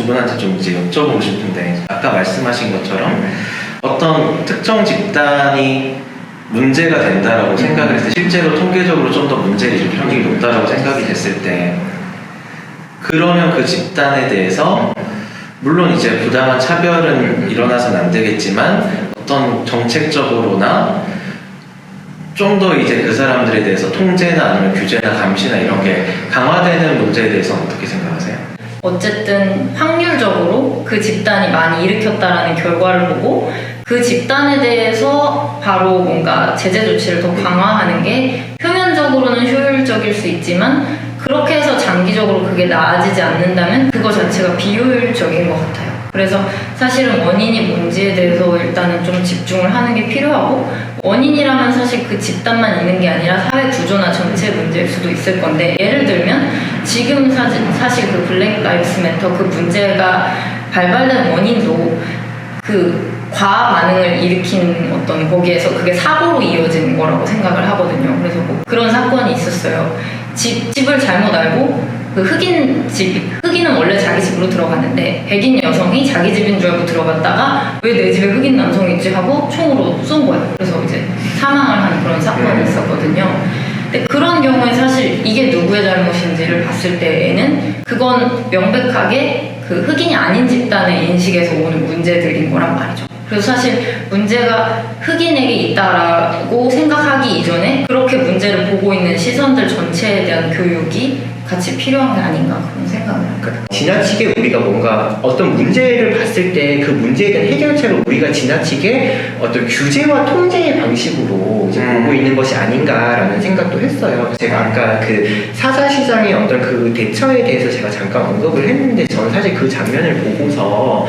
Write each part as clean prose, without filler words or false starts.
분한테 좀 이제 여쭤보고 싶은데, 아까 말씀하신 것처럼 어떤 특정 집단이 문제가 된다라고 생각을 했을 때, 실제로 통계적으로 좀 더 문제의 일평이 높다라고 생각이 됐을 때, 그러면 그 집단에 대해서 물론 이제 부당한 차별은 일어나서는 안 되겠지만 어떤 정책적으로나 좀 더 이제 그 사람들에 대해서 통제나 아니면 규제나 감시나 이런 게 강화되는 문제에 대해서 어떻게 생각하세요? 어쨌든 확률적으로 그 집단이 많이 일으켰다라는 결과를 보고 그 집단에 대해서 바로 뭔가 제재 조치를 더 강화하는 게 표면적으로는 효율적일 수 있지만 그렇게 해서 장기적으로 그게 나아지지 않는다면 그거 자체가 비효율적인 것 같아요. 그래서 사실은 원인이 뭔지에 대해서 일단은 좀 집중을 하는 게 필요하고, 원인이라면 사실 그 집단만 있는 게 아니라 사회 구조나 전체 문제일 수도 있을 건데, 예를 들면 지금 사실 그 블랙 라이브스 매터 그 문제가 발발된 원인도 그 과아 반응을 일으킨 어떤 거기에서 그게 사고로 이어진 거라고 생각을 하거든요. 그래서 뭐 그런 사건이 있었어요. 집을 잘못 알고 그 흑인은 원래 자기 집으로 들어갔는데 백인 여성이 자기 집인 줄 알고 들어갔다가 왜 내 집에 흑인 남성이 있지 하고 총으로 쏜 거예요. 그래서 이제 사망을 한 그런 사건이 있었거든요. 근데 그런 경우에 사실 이게 누구의 잘못인지를 봤을 때에는 그건 명백하게 그 흑인이 아닌 집단의 인식에서 오는 문제들인 거란 말이죠. 그래서 사실 문제가 흑인에게 있다라고 생각하기 이전에 그렇게 문제를 보고 있는 시선들 전체에 대한 교육이 같이 필요한 게 아닌가 그런 생각을 합니다. 지나치게 우리가 뭔가 어떤 문제를 봤을 때 그 문제에 대한 해결책을 우리가 지나치게 어떤 규제와 통제의 방식으로 이제 보고 있는 것이 아닌가라는 생각도 했어요. 제가 아까 그 사자시장의 어떤 그 대처에 대해서 제가 잠깐 언급을 했는데, 저는 사실 그 장면을 보고서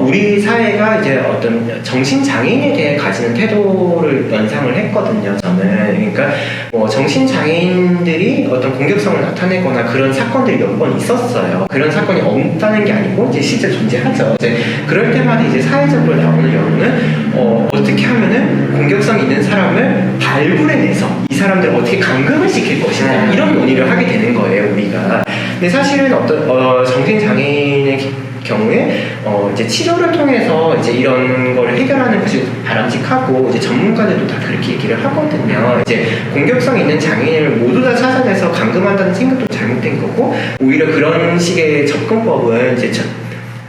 우리 사회가 이제 어떤 정신장애인에 대해 가지는 태도를 연상을 했거든요, 저는. 그러니까 뭐 정신장애인들이 어떤 공격성을 나타내거나 그런 사건들이 몇 번 있었어요. 그런 사건이 없다는 게 아니고 이제 실제 존재하죠. 이제 그럴 때마다 이제 사회적으로 나오는 여론은 어떻게 하면은 공격성 있는 사람을 발굴해내서 이 사람들을 어떻게 감금을 시킬 것이냐, 이런 논의를 하게 되는 거예요, 우리가. 근데 사실은 어떤 정신장애인의 경우에 이제 치료를 통해서 이제 이런 걸 해결하는 것이 바람직하고, 이제 전문가들도 다 그렇게 얘기를 하거든요. 이제 공격성 있는 장애인을 모두 다 찾아내서 감금한다는 생각도 잘못된 거고, 오히려 그런 식의 접근법은 이제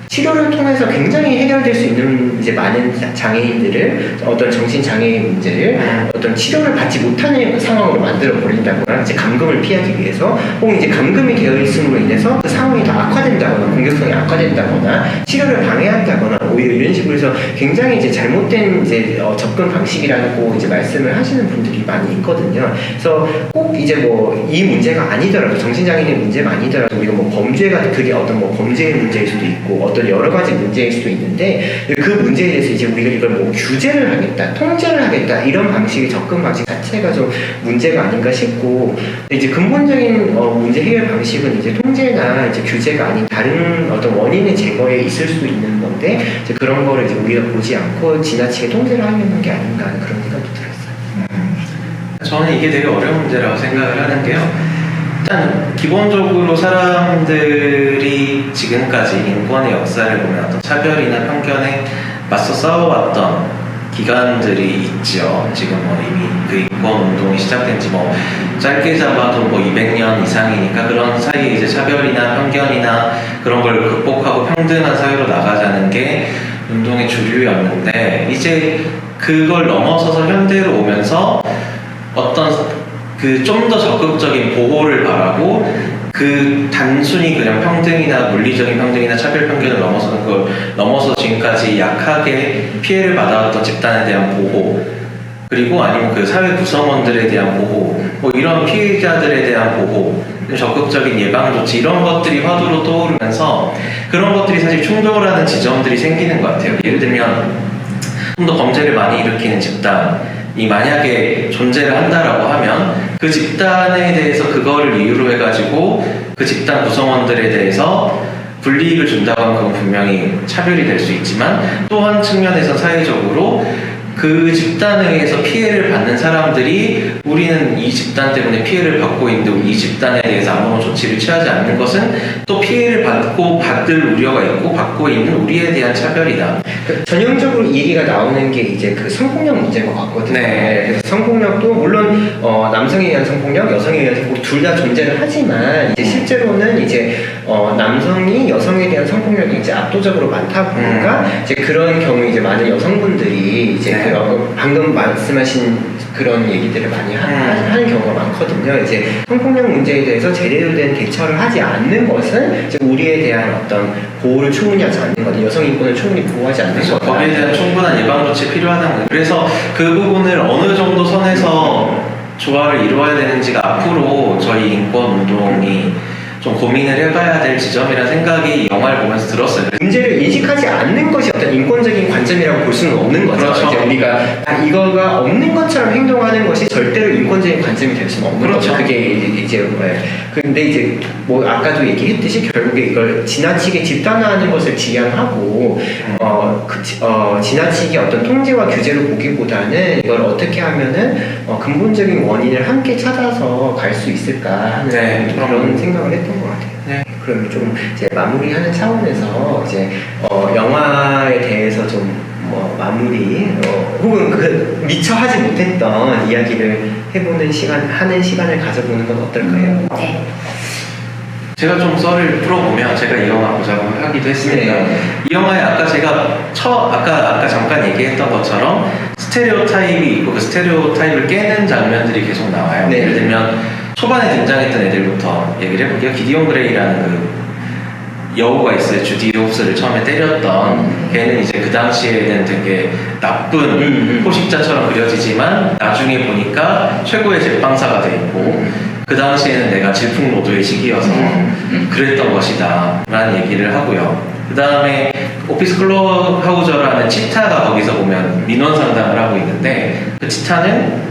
치료를 통해서 굉장히 해결될 수 있는 이제 많은 장애인들을 어떤 정신장애인 문제를 어떤 치료를 받지 못하는 상황으로 만들어 버린다거나, 이제 감금을 피하기 위해서, 혹은 이제 감금이 되어 있음으로 인해서 그 상황이 더 악화된다거나 공격성이 악화된다거나 치료를 방해한다거나, 오히려 이런 식으로 해서 굉장히 이제 잘못된 이제 접근 방식이라고 이제 말씀을 하시는 분들이 많이 있거든요. 그래서 꼭 이제 뭐 이 문제가 아니더라도, 정신장애인의 문제가 아니더라도 우리가 뭐 범죄가 그게 어떤 뭐 범죄의 문제일 수도 있고 어떤 여러 가지 문제일 수도 있는데, 그 문제에 대해서 이제 우리가 이걸 뭐 규제를 하겠다, 통제를 하겠다, 이런 방식의 접근 방식 자체가 좀 문제가 아닌가 싶고, 이제 근본적인 문제 해결 방식은 이제 통제나 이제 규제가 아닌 다른 어떤 원인의 제거에 있을 수 있는 건데, 이제 그런 거를 이제 우리가 보지 않고 지나치게 통제를 하려는 게 아닌가 하는 그런 생각도 들었어요. 저는 이게 되게 어려운 문제라고 생각을 하는 게요, 일단 기본적으로 사람들이 지금까지 인권의 역사를 보면 어떤 차별이나 편견에 맞서 싸워왔던 기간들이 있죠. 지금 뭐 이미 그 인권 운동이 시작된 지 뭐 짧게 잡아도 뭐 200년 이상이니까, 그런 사이에 이제 차별이나 편견이나 그런 걸 극복하고 평등한 사회로 나가자는 게 운동의 주류였는데, 이제 그걸 넘어서서 현대로 오면서 어떤 그 좀 더 적극적인 보호를 바라고, 그 단순히 그냥 평등이나 물리적인 평등이나 차별 편견을 넘어서는 걸 넘어서 지금까지 약하게 피해를 받아왔던 집단에 대한 보호, 그리고 아니면 그 사회 구성원들에 대한 보호, 뭐 이런 피해자들에 대한 보호, 적극적인 예방 조치, 이런 것들이 화두로 떠오르면서 그런 것들이 사실 충돌하는 지점들이 생기는 것 같아요. 예를 들면 좀 더 범죄를 많이 일으키는 집단이 만약에 존재를 한다라고 하면, 그 집단에 대해서 그거를 이유로 해가지고 그 집단 구성원들에 대해서 불이익을 준다고 하면 그건 분명히 차별이 될 수 있지만, 또 한 측면에서 사회적으로 그 집단에 의해서 피해를 받는 사람들이 우리는 이 집단 때문에 피해를 받고 있는데 이 집단에 대해서 아무런 조치를 취하지 않는 것은 또 피해를 받을 우려가 있고 받고 있는 우리에 대한 차별이다. 전형적으로 이 얘기가 나오는 게 이제 그 성폭력 문제인 것 같거든요. 네. 그래서 성폭력도 물론 남성에 의한 성폭력, 여성에 의한 성폭력 둘 다 존재를 하지만 이제 실제로는 이제 남성이 여성에 대한 성폭력이 이제 압도적으로 많다 보니까 이제 그런 경우에 이제 많은 여성분들이 이제 네. 방금 말씀하신 그런 얘기들을 많이 하는 경우가 많거든요. 이제 성폭력 문제에 대해서 제대로 된 대처를 하지 않는 것은 이제 우리에 대한 어떤 보호를 충분히 하지 않는 거다. 여성 인권을 충분히 보호하지 않는 그래서 거다. 거기에 대한 충분한 예방 조치 필요하다는 거예요. 그래서 그 부분을 어느 정도 선에서 조화를 이루어야 되는지가 앞으로 저희 인권 운동이 좀 고민을 해봐야 될 지점이라는 생각이 이 영화를 보면서 들었어요. 문제를 인식하지 않는 것이 어떤 인권적인 관점이라고 볼 수는 없는 거죠. 그렇죠. 이제 우리가 이거가 없는 것처럼 행동하는 것이 절대로 인권적인 관점이 될 수는 없는 그렇죠. 거죠. 그게 이제 근데 이제 뭐 아까도 얘기했듯이 결국에 이걸 지나치게 집단화하는 것을 지향하고 지나치게 어떤 통제와 규제를 보기보다는 이걸 어떻게 하면은 근본적인 원인을 함께 찾아서 갈 수 있을까 하는 네, 그런 생각을 했던 것 같아요. 네. 그럼 좀 이제 마무리하는 차원에서 이제 영화에 대해서 좀 뭐 마무리 혹은 그 미처 하지 못했던 이야기를 하는 시간을 가져보는 건 어떨까요? 네. 제가 좀 썰을 풀어보면 제가 이 영화 보자고 하기도 했으니까 네. 이 영화에 아까 제가 아까 잠깐 얘기했던 것처럼 스테레오타입이 있고 그 스테레오타입을 깨는 장면들이 계속 나와요. 네. 예를 들면 초반에 등장했던 애들부터 얘기를 해볼게요. 기디온 그레이라는 그 여우가 있어요. 주디 홉스를 처음에 때렸던 걔는 이제 그 당시에는 되게 나쁜 포식자처럼 그려지지만 나중에 보니까 최고의 제빵사가 돼 있고 그 당시에는 내가 질풍노도의 시기여서 그랬던 것이다 라는 얘기를 하고요. 그 다음에 오피스 클럽하우저라는 치타가 거기서 보면 민원 상담을 하고 있는데 그 치타는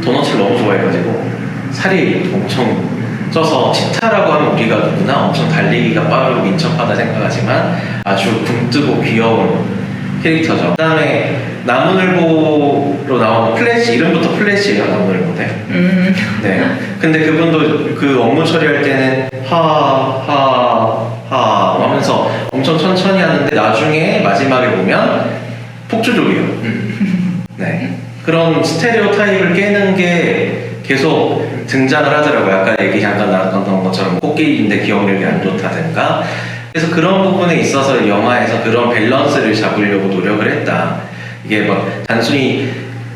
도넛을 너무 좋아해가지고 살이 엄청 쪄서 치타라고 하면 우리가 누구나 엄청 달리기가 빠르고 민첩하다 생각하지만 아주 굼뜨고 귀여운 캐릭터죠. 그 다음에 나무늘보로 나온 플래시, 이름부터 플래시예요. 나무늘보인데 네. 근데 그분도 그 업무 처리할 때는 하하하 하면서 엄청 천천히 하는데 나중에 마지막에 보면 폭주족이에요. 네. 그런 스테레오타입을 깨는 게 계속 등장을 하더라고요. 아까 얘기 잠깐 나왔던 것처럼 코끼리인데 기억력이 안 좋다든가. 그래서 그런 부분에 있어서 이 영화에서 그런 밸런스를 잡으려고 노력을 했다. 이게 막 단순히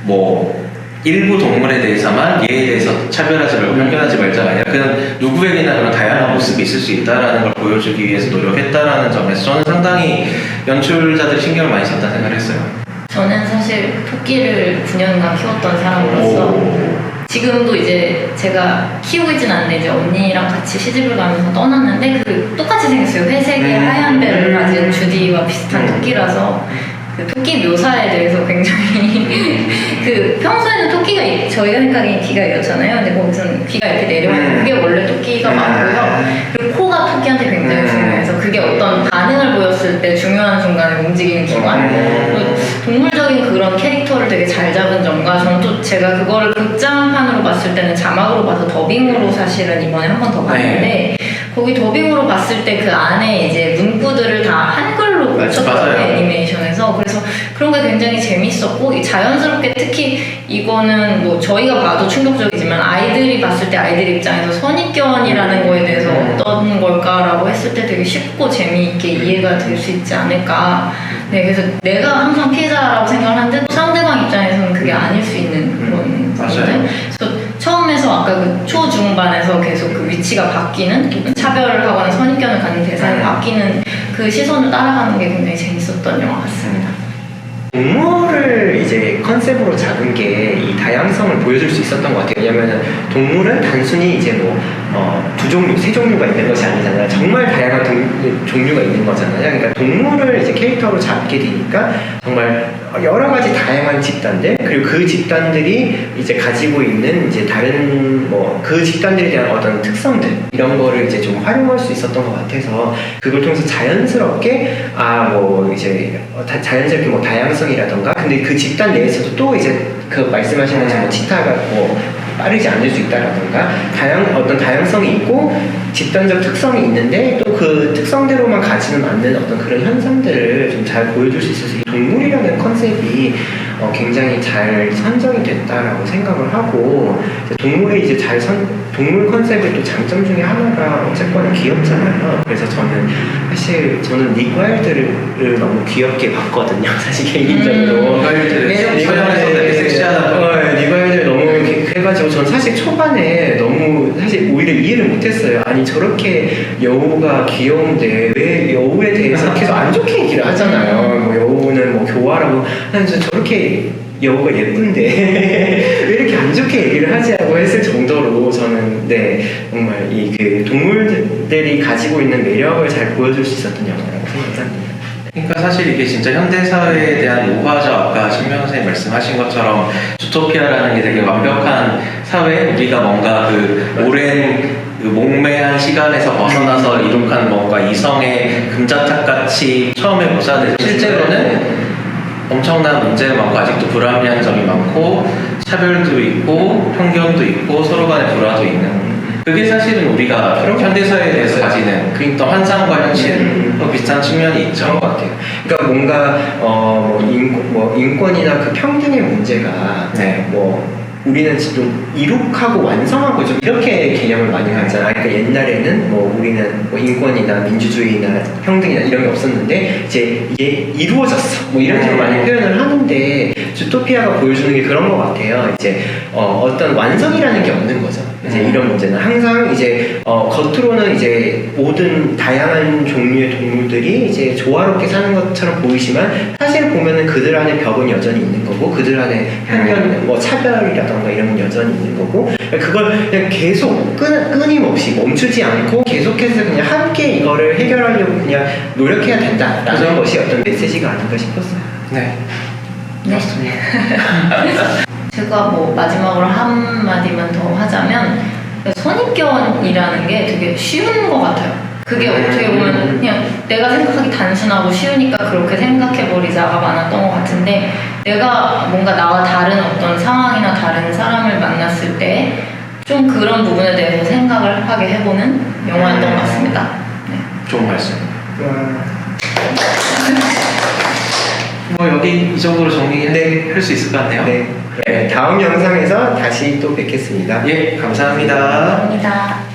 뭐 일부 동물에 대해서만 얘에 대해서 차별하지 말고 편견하지 말자가 아니라 그냥 누구에게나 그런 다양한 모습이 있을 수 있다라는 걸 보여주기 위해서 노력했다라는 점에서 저는 상당히 연출자들이 신경을 많이 썼다는 생각을 했어요. 저는 사실 토끼를 9년간 키웠던 사람으로서 지금도 이제 제가 키우고 있진 않는데 이제 언니랑 같이 시집을 가면서 떠났는데 그 똑같이 생겼어요. 회색의 하얀 배를 가진 주디와 비슷한 토끼라서 그 토끼 묘사에 대해서 굉장히 그 평소에는 토끼가 저희가 생각하기엔 귀가 이렇잖아요. 근데 거기서는 귀가 이렇게 내려오는 그게 원래 토끼가 맞고요. 그리고 코가 토끼한테 굉장히 중요해서 그게 어떤 반응을 보였을 때 중요한 순간에 움직이는 기관 동물적인 그런 캐릭터를 되게 잘 잡은 점과 저는 또 제가 그거를 극장판으로 봤을 때는 자막으로 봐서 더빙으로 사실은 이번에 한 번 더 봤는데 거기 더빙으로 봤을 때 그 안에 이제 문구들을 다 한글로 고쳤거든요. 애니메이션에서. 그래서 그런 게 굉장히 재밌었고 자연스럽게 특히 이거는 뭐 저희가 봐도 충격적이지만 아이들이 봤을 때 아이들 입장에서 선입견이라는 거에 대해서 어떤 걸까라고 했을 때 되게 쉽고 재미있게 이해가 될 수 있지 않을까. 네, 그래서 내가 항상 피해자라고 생각을 하는데 또 상대방 입장에서는 그게 아닐 수 있는 그런 맞아요. 그래서 처음에서 아까 그 초중반에서 계속 그 위치가 바뀌는 차별을 하거나 선입견을 갖는 대상이 바뀌는 그 시선을 따라가는 게 굉장히 재밌었던 영화 같습니다. 동물을 이제 컨셉으로 잡은 게 이 다양성을 보여줄 수 있었던 것 같아요. 왜냐면은 동물은 단순히 이제 뭐 두 종류, 세 종류가 있는 것이 아니잖아요. 정말 다양한 종류가 있는 거잖아요. 그러니까 동물을 이제 캐릭터로 잡게 되니까 정말 여러 가지 다양한 집단들, 그리고 그 집단들이 이제 가지고 있는 이제 다른 그 집단들에 대한 어떤 특성들, 이런 거를 이제 좀 활용할 수 있었던 것 같아서 그걸 통해서 자연스럽게 이제 자연스럽게 다양성이라던가, 근데 그 집단 내에서도 또 이제 그 말씀하신 것처럼 치타가 빠르지 않을 수 있다라던가 어떤 다양성이 있고 집단적 특성이 있는데 또 그 특성대로만 가지는 않는 어떤 그런 현상들을 좀 잘 보여줄 수 있어서 이 동물이라는 컨셉이 굉장히 잘 선정이 됐다라고 생각을 하고, 동물이 이제 동물 컨셉의 또 장점 중에 하나가 어쨌거나 귀엽잖아요. 그래서 저는 닉 와일드를 너무 귀엽게 봤거든요. 사실 개인적으로. 닉 와일드 촬영에서 되게 섹시하다고. 닉 와일드 너무 해가지고 전 사실 초반에 너무 사실 오히려 이해를 못했어요. 아니 저렇게 여우가 귀여운데 왜 여우에 대해서 계속 안 좋게 얘기를 하잖아요. 여우는 교화라고 하면서 저렇게 여우가 예쁜데 왜 이렇게 안 좋게 얘기를 하지 하고 했을 정도로 저는 정말 그 동물들이 가지고 있는 매력을 잘 보여줄 수 있었던 영화라고 생각합니다. 그러니까 사실 이게 진짜 현대사회에 대한 노화죠. 아까 신명 선생님 말씀하신 것처럼 주토피아라는 게 되게 완벽한 사회, 우리가 뭔가 그 오랜 몽매한 시간에서 벗어나서 이룩한 뭔가 이성의 금자탑같이 처음에 보자는 실제로는 엄청난 문제가 많고 아직도 불합리한 점이 많고 차별도 있고 편견도 있고 서로 간의 불화도 있는, 그게 사실은 우리가 현대사회에 대해서 가지는 어떤 환상과 현실과 비슷한 측면이 있죠. 그런 것 같아요. 그러니까 뭔가 인권이나 그 평등의 문제가 우리는 좀 이룩하고 완성하고 좀 이렇게 개념을 많이 가잖아요. 그러니까 옛날에는 우리는 인권이나 민주주의나 평등이나 이런 게 없었는데 이제 이게 이루어졌어 이런 식으로 많이 표현을 하는데, 주토피아가 보여주는 게 그런 것 같아요. 이제 어떤 완성이라는 게 없는 거죠. 이제 이런 문제는 항상 이제 겉으로는 이제 모든 다양한 종류의 동물들이 이제 조화롭게 사는 것처럼 보이지만 사실 보면은 그들 안에 벽은 여전히 있는 거고, 그들 안에 편견, 차별이라던가 이런 건 여전히 있는 거고, 그걸 그냥 계속 끊임없이 멈추지 않고 계속해서 그냥 함께 이거를 해결하려고 그냥 노력해야 된다라는 것이 어떤 메시지가 아닌가 싶었어요. 네. 맞습니다. 제가 마지막으로 한마디만 더 하자면, 선입견이라는 게 되게 쉬운 것 같아요. 그게 어떻게 보면 그냥 내가 생각하기 단순하고 쉬우니까 그렇게 생각해버리자가 많았던 것 같은데, 내가 뭔가 나와 다른 어떤 상황이나 다른 사람을 만났을 때 좀 그런 부분에 대해서 생각을 하게 해보는 영화였던 것 같습니다. 네. 좋은 말씀. 여기 이 정도로 정리할 수 있을 것 같네요. 네. 다음 영상에서 다시 또 뵙겠습니다. 예, 감사합니다. 감사합니다.